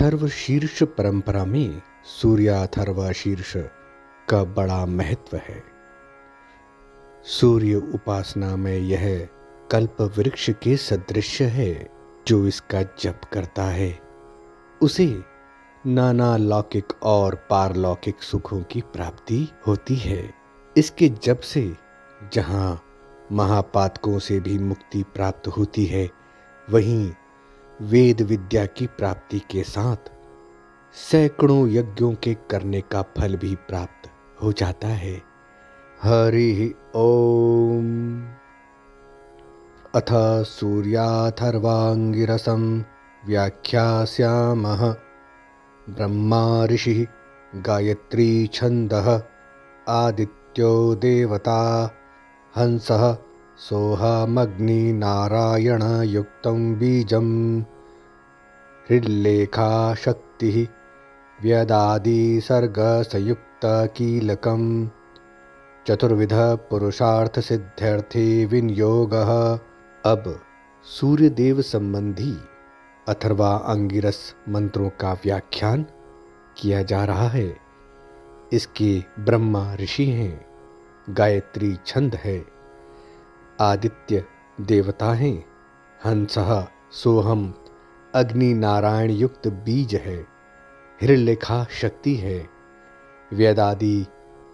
अथर्व शीर्ष परंपरा में सूर्याथर्व शीर्ष का बड़ा महत्व है। सूर्य उपासना में यह कल्प वृक्ष के सदृश है। जो इसका जप करता है उसे नाना लौकिक और पारलौकिक सुखों की प्राप्ति होती है। इसके जप से जहाँ महापातकों से भी मुक्ति प्राप्त होती है, वहीं वेद विद्या की प्राप्ति के साथ सैकड़ों यज्ञों के करने का फल भी प्राप्त हो जाता है। हरि ओम। अथ सूर्याथर्वांगिरसं व्याख्यास्यामः। ब्रह्मा ऋषिः गायत्री छन्दः आदित्यो देवता हंसः सोऽहमग्निनारायणयुक्तं बीजं हृल्लेखा शक्तिः व्यदादिसर्गसंयुक्तकीलकं चतुर्विध पुरुषार्थ सिद्ध्यर्थे विनियोगः। अब सूर्यदेव संबंधी अथर्वा अंगिरस मंत्रों का व्याख्यान किया जा रहा है। इसके ब्रह्मा ऋषि हैं, गायत्री छंद है, आदित्य देवता हैं, हंसः सोहम अग्नि नारायण युक्त बीज है, हृल्लेखा शक्ति है, वेदादि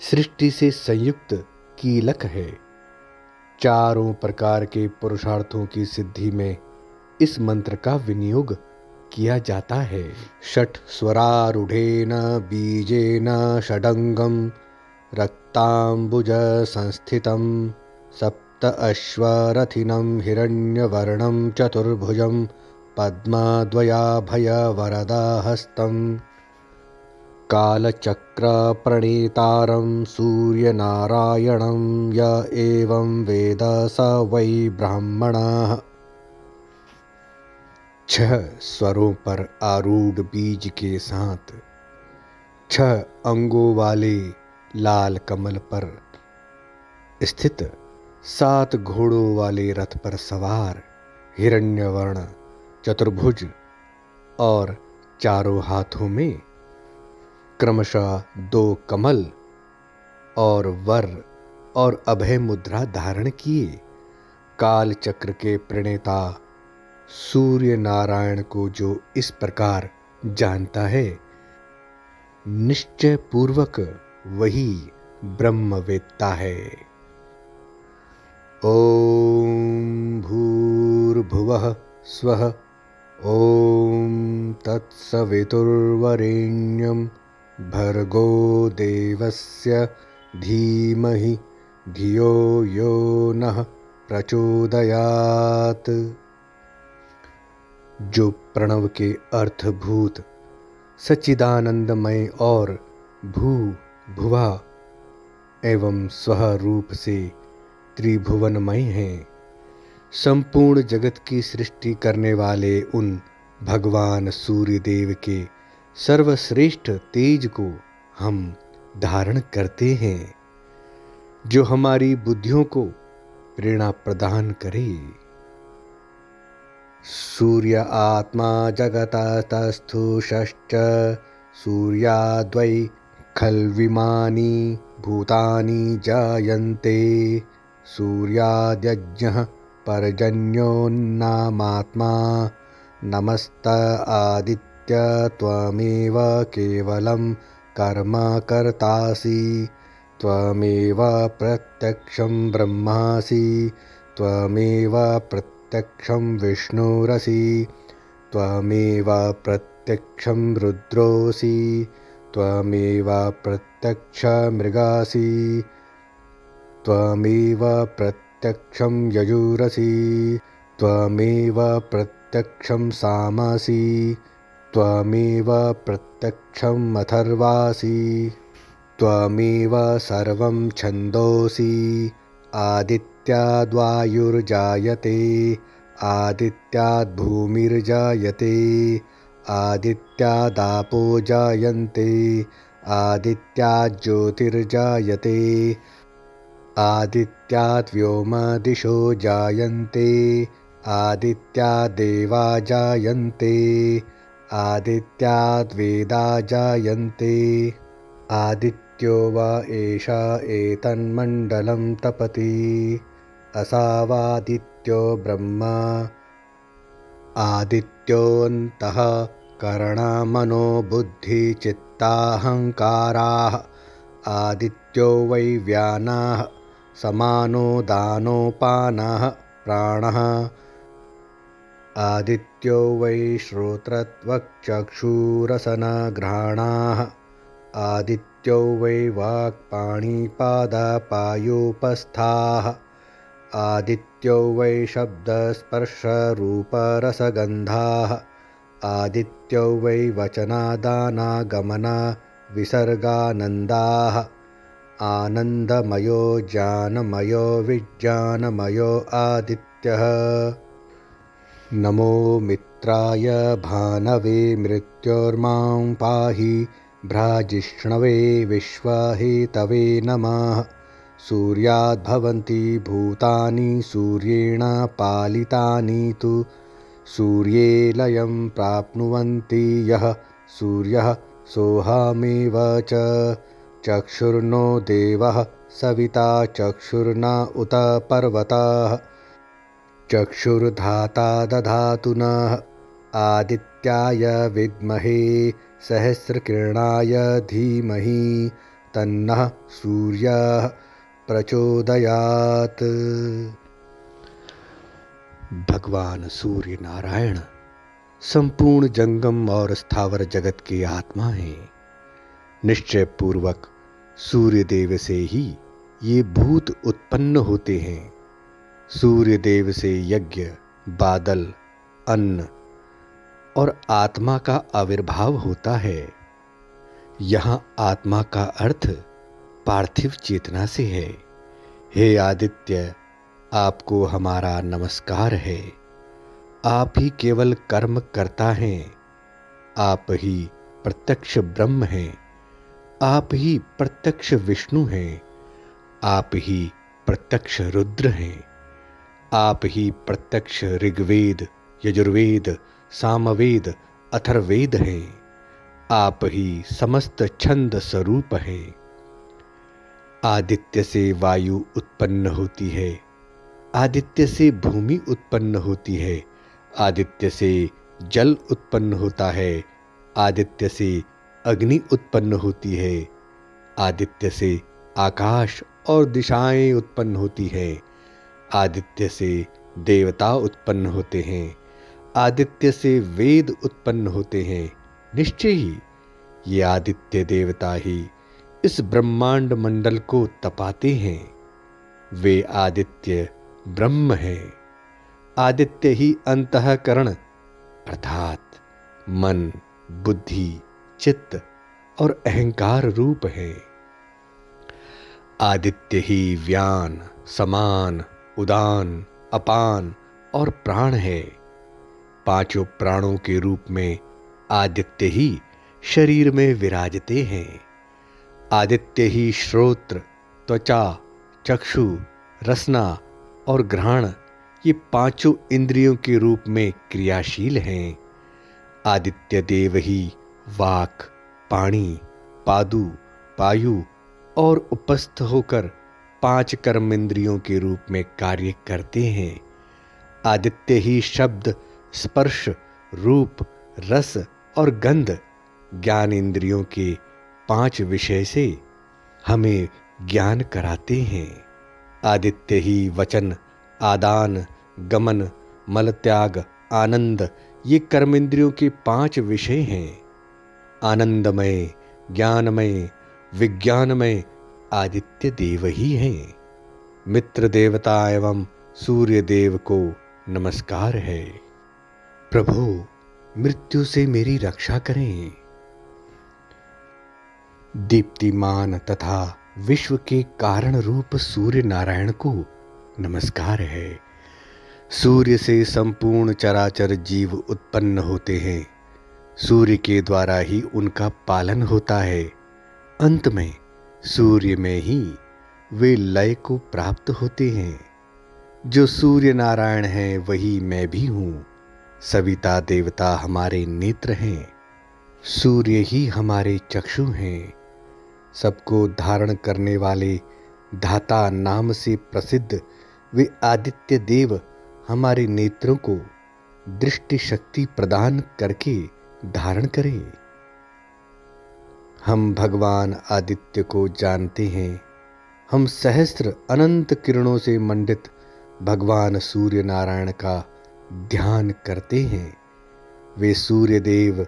सृष्टि से संयुक्त कीलक है। चारों प्रकार के पुरुषार्थों की सिद्धि में इस मंत्र का विनियोग किया जाता है। षट् स्वरारूढ़ेन बीजेन षडंगम रक्तांबुज संस्थितं सप्त अश्वरथिनं हिरण्यवर्णं चतुर्भुजं पद्मद्वयाभयवरदहस्तं कालचक्रप्रणेतारं सूर्यनारायणं य एवं वेद स वै ब्राह्मणः। 6 स्वरों पर आरूढ़ बीज के साथ 6 अंगों वाले लाल कमल पर स्थित 7 घोड़ों वाले रथ पर सवार हिरण्यवर्ण चतुर्भुज और चारों हाथों में क्रमशः 2 कमल और वर और अभय मुद्रा धारण किए काल चक्र के प्रणेता सूर्य नारायण को जो इस प्रकार जानता है, निश्चय पूर्वक वही ब्रह्मवेत्ता है। ओम भूर्भुवः स्वः ओम तत्सवितुर्वरेण्यं भर्गो देवस्य धीमहि धियो यो नः प्रचोदयात्। जो प्रणव के अर्थभूत सच्चिदानंदमय और भू भुवा एवं स्वह रूप से त्रिभुवनमय हैं, संपूर्ण जगत की सृष्टि करने वाले उन भगवान सूर्यदेव के सर्वश्रेष्ठ तेज को हम धारण करते हैं, जो हमारी बुद्धियों को प्रेरणा प्रदान करे। सूर्य आत्मा जगतस्तस्थुषश्च सूर्याद्वै खल्विमानि भूतानि जायन्ते सूर्याद्यज्ञः पर्जन्योन्नामात्मा नमस्त आदित्य त्वमेव केवलं कर्म कर्तासि त्वमेव प्रत्यक्षं ब्रह्मासि त्वमेव प्रत्यक्षं विष्णुरसि त्वमेव प्रत्यक्षं रुद्रोऽसि त्वमेव प्रत्यक्षमृगासि त्वमेव प्रत्यक्षं यजुरसि त्वमेव प्रत्यक्षं सामसि त्वमेव प्रत्यक्षम् अथर्वासि त्वमेव सर्वं छन्दोसि आदित्याद्वायुर्जायते आदित्याद्भूमिर्जायते आदित्यादापो जायन्ते आदित्याज्योतिर्जायते आदित्याद्व्योमदिशो जायन्ते आदित्यादेवा जायन्ते आदित्याद्वेदा जायन्ते आदित्यो वा एषा एतन्मण्डलं तपति असावादित्यो ब्रह्मा आदित्योऽन्तः करणमनो बुद्धिचित्ताहङ्काराः आदित्यो वै व्यानाः समानो दानोपानः प्राणः आदित्यो वै श्रोत्रत्वक्चक्षुरसनघ्राणाः आदित्यो वै वाक्पाणिपादपायोपस्थाः आदित्यो वै शब्दस्पर्शरूपरसगन्धाः आदित्यो वै वचनादानागमनविसर्गानन्दाः आनन्दमयो ज्ञानमयो विज्ञानमयो आदित्यः नमो मित्राय भानवे मृत्योर्मां पाहि भ्राजिष्णवे विश्वहेतवे नमः सूर्याद्भवन्ति भूतानि सूर्येण पालितानि तु सूर्ये लयं प्राप्नुवन्ति यः सूर्यः सोऽहमेव च चक्षुर्नो देवः सविता चक्षुर्न उत पर्वतः चक्षुर्धाता दधातु नः आदित्याय विद्महे सहस्रकिरणाय धीमहि तन्नः सूर्यः प्रचोदयात्। भगवान सूर्य नारायण संपूर्ण जंगम और स्थावर जगत के आत्मा हैं। निश्चय पूर्वक सूर्य देव से ही ये भूत उत्पन्न होते हैं। सूर्य देव से यज्ञ, बादल, अन्न और आत्मा का आविर्भाव होता है। यहाँ आत्मा का अर्थ पार्थिव चेतना से है। हे आदित्य, आपको हमारा नमस्कार है। आप ही केवल कर्म करता हैं। आप ही प्रत्यक्ष ब्रह्म हैं। आप ही प्रत्यक्ष विष्णु हैं। आप ही प्रत्यक्ष रुद्र हैं। आप ही प्रत्यक्ष ऋग्वेद, यजुर्वेद, सामवेद, अथर्ववेद हैं। आप ही समस्त छंद स्वरूप हैं। आदित्य से वायु उत्पन्न होती है। आदित्य से भूमि उत्पन्न होती है। आदित्य से जल उत्पन्न होता है। आदित्य से अग्नि उत्पन्न होती है। आदित्य से आकाश और दिशाएं उत्पन्न होती हैं। आदित्य से देवता उत्पन्न होते हैं। आदित्य से वेद उत्पन्न होते हैं। निश्चय ही ये आदित्य देवता ही इस ब्रह्मांड मंडल को तपाते हैं। वे आदित्य ब्रह्म हैं। आदित्य ही अंतःकरण अर्थात मन, बुद्धि, चित्त और अहंकार रूप है। आदित्य ही व्यान, समान, उदान, अपान और प्राण है। पांचों प्राणों के रूप में आदित्य ही शरीर में विराजते हैं। आदित्य ही श्रोत्र, त्वचा, चक्षु, रसना और घ्राण ये पांचों इंद्रियों के रूप में क्रियाशील हैं। आदित्य देव ही वाक, पाणी, पादु, पायु और उपस्थ होकर पांच कर्म इंद्रियों के रूप में कार्य करते हैं। आदित्य ही शब्द, स्पर्श, रूप, रस और गंध ज्ञान इंद्रियों के पांच विषय से हमें ज्ञान कराते हैं। आदित्य ही वचन, आदान, गमन, मल त्याग, आनंद ये कर्मेंद्रियों के पांच विषय हैं। आनंदमय, ज्ञानमय, विज्ञानमय आदित्य देव ही हैं। मित्र देवता एवं सूर्य देव को नमस्कार है। प्रभु, मृत्यु से मेरी रक्षा करें। दीप्तिमान तथा विश्व के कारण रूप सूर्य नारायण को नमस्कार है। सूर्य से संपूर्ण चराचर जीव उत्पन्न होते हैं। सूर्य के द्वारा ही उनका पालन होता है। अंत में सूर्य में ही वे लय को प्राप्त होते हैं। जो सूर्य नारायण हैं वही मैं भी हूँ। सविता देवता हमारे नेत्र हैं, सूर्य ही हमारे चक्षु हैं। सबको धारण करने वाले धाता नाम से प्रसिद्ध वे आदित्य देव हमारे नेत्रों को दृष्टि शक्ति प्रदान करके धारण करें। हम भगवान आदित्य को जानते हैं। हम सहस्त्र अनंत किरणों से मंडित भगवान सूर्य नारायण का ध्यान करते हैं। वे सूर्य देव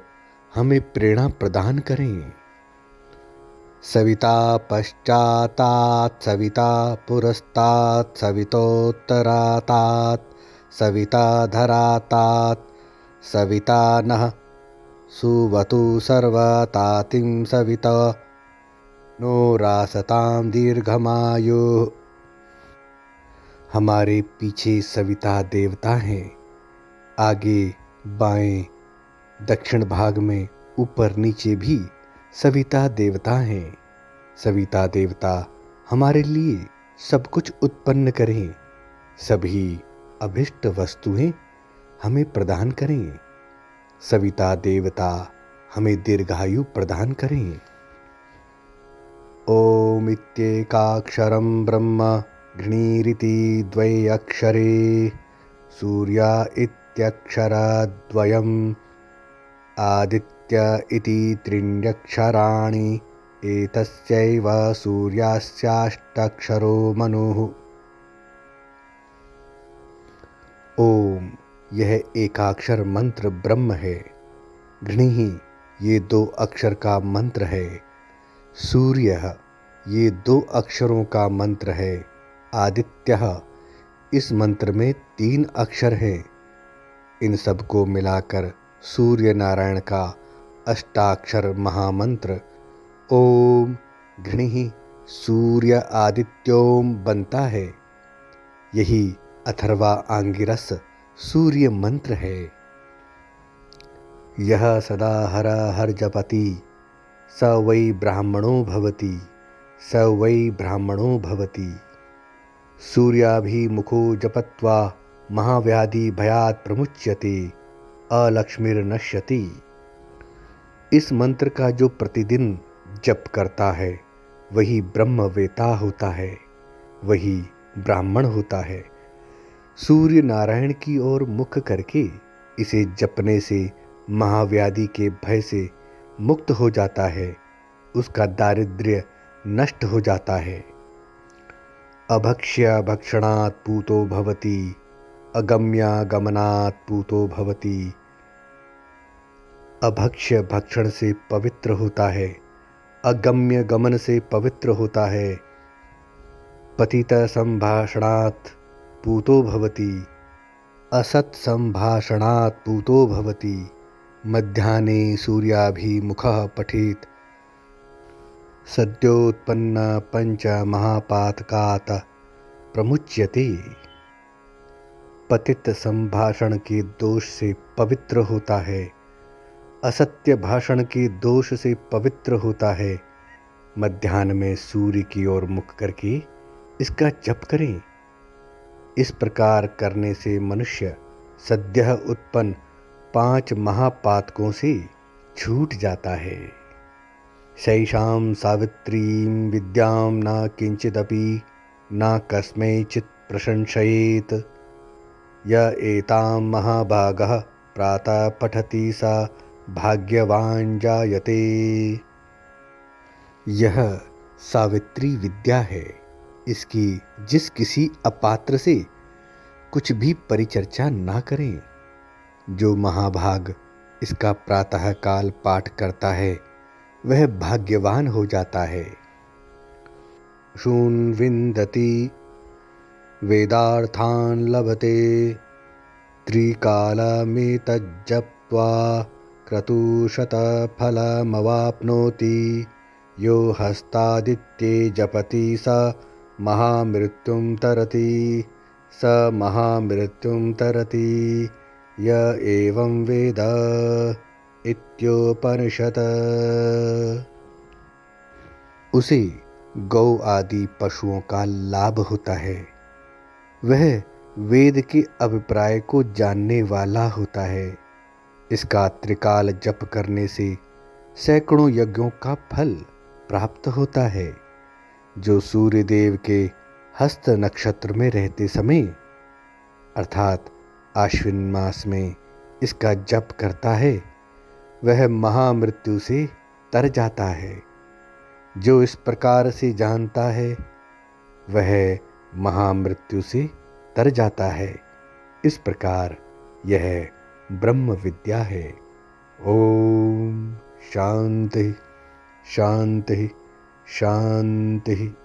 हमें प्रेरणा प्रदान करें। सविता पश्चातात् सविता पुरस्तात् सवितोत्तरातात् सविता धरातात् सविता नः सुवतु सर्वतातिं सविता नो रासतां दीर्घमायुः। हमारे पीछे सविता देवता हैं, आगे बाएं दक्षिण भाग में ऊपर नीचे भी सविता देवता हैं। सविता देवता हमारे लिए सब कुछ उत्पन्न करें, सभी अभिष्ट वस्तुएं हमें प्रदान करें। सविता देवता हमें दीर्घायु प्रदान करें। ओम इत्येकाक्षरं ब्रह्म घृणीरिति द्वै अक्षरे सूर्य इत्यक्षरद्वयम् आदित्य इति त्रीण्यक्षराणि एतस्यैव सूर्यस्याष्टक्षरो मनुः। ओम यह एकाक्षर मंत्र ब्रह्म है। घृणिः ये 2 अक्षर का मंत्र है। सूर्य ये 2 अक्षरों का मंत्र है। आदित्य इस मंत्र में 3 अक्षर हैं। इन सब को मिलाकर सूर्य नारायण का अष्टाक्षर महामंत्र ओम घृणिः सूर्य आदित्योम बनता है। यही अथर्वा आंगिरस सूर्य मंत्र है। यह सदा हर हर जपति स वै ब्राह्मणो भवति स वै ब्राह्मणो भवति। सूर्याभिमुखो जपत्वा महाव्याधि भयात् प्रमुच्यते अलक्ष्मीर्नश्यति। इस मंत्र का जो प्रतिदिन जप करता है वही ब्रह्मवेता होता है, वही ब्राह्मण होता है। सूर्य नारायण की ओर मुख करके इसे जपने से महाव्याधि के भय से मुक्त हो जाता है, उसका दारिद्र्य नष्ट हो जाता है। अभक्ष्य भक्षणात् पूतो भवति अगम्य गमनात् पूतो भवति। अभक्ष्य भक्षण से पवित्र होता है, अगम्य गमन से पवित्र होता है। पतित संभाषणात् पूतो भवति असत् संभाषणात् पूतो भवति। मध्याह्ने सूर्याभिमुखः पठेत् सद्योत्पन्न पंच महापातकात् प्रमुच्यते। पतित संभाषण के दोष से पवित्र होता है, असत्य भाषण के दोष से पवित्र होता है। मध्याह्न में सूर्य की ओर मुख करके इसका जप करें। इस प्रकार करने से मनुष्य सद्यः उत्पन्न 5 महापातकों से छूट जाता है। शैषां सावित्रीं विद्यां न किंचिदपि न कस्मैचित् प्रशंसयेत् य एतां महाभागः प्रातः पठति स भाग्यवान जायते। यह सावित्री विद्या है। इसकी जिस किसी अपात्र से कुछ भी परिचर्चा ना करें। जो महाभाग इसका प्रातः काल पाठ करता है वह भाग्यवान हो जाता है। शून् विन्दति वेदार्थान् लभते त्रिकालमेतज्जप्त्वा क्रतुशतफलमवाप्नोति। यो हस्तादित्ये जपति स महामृत्युं तरति स महामृत्युं तरति य एवं वेद इत्योपनिषत्। उसे गौ आदि पशुओं का लाभ होता है। वह वेद के अभिप्राय को जानने वाला होता है। इसका त्रिकाल जप करने से सैकड़ों यज्ञों का फल प्राप्त होता है। जो सूर्य देव के हस्त नक्षत्र में रहते समय अर्थात आश्विन मास में इसका जप करता है, वह महामृत्यु से तर जाता है। जो इस प्रकार से जानता है, वह महामृत्यु से तर जाता है। इस प्रकार यह ब्रह्म विद्या है। ओम शांति शांति शांति।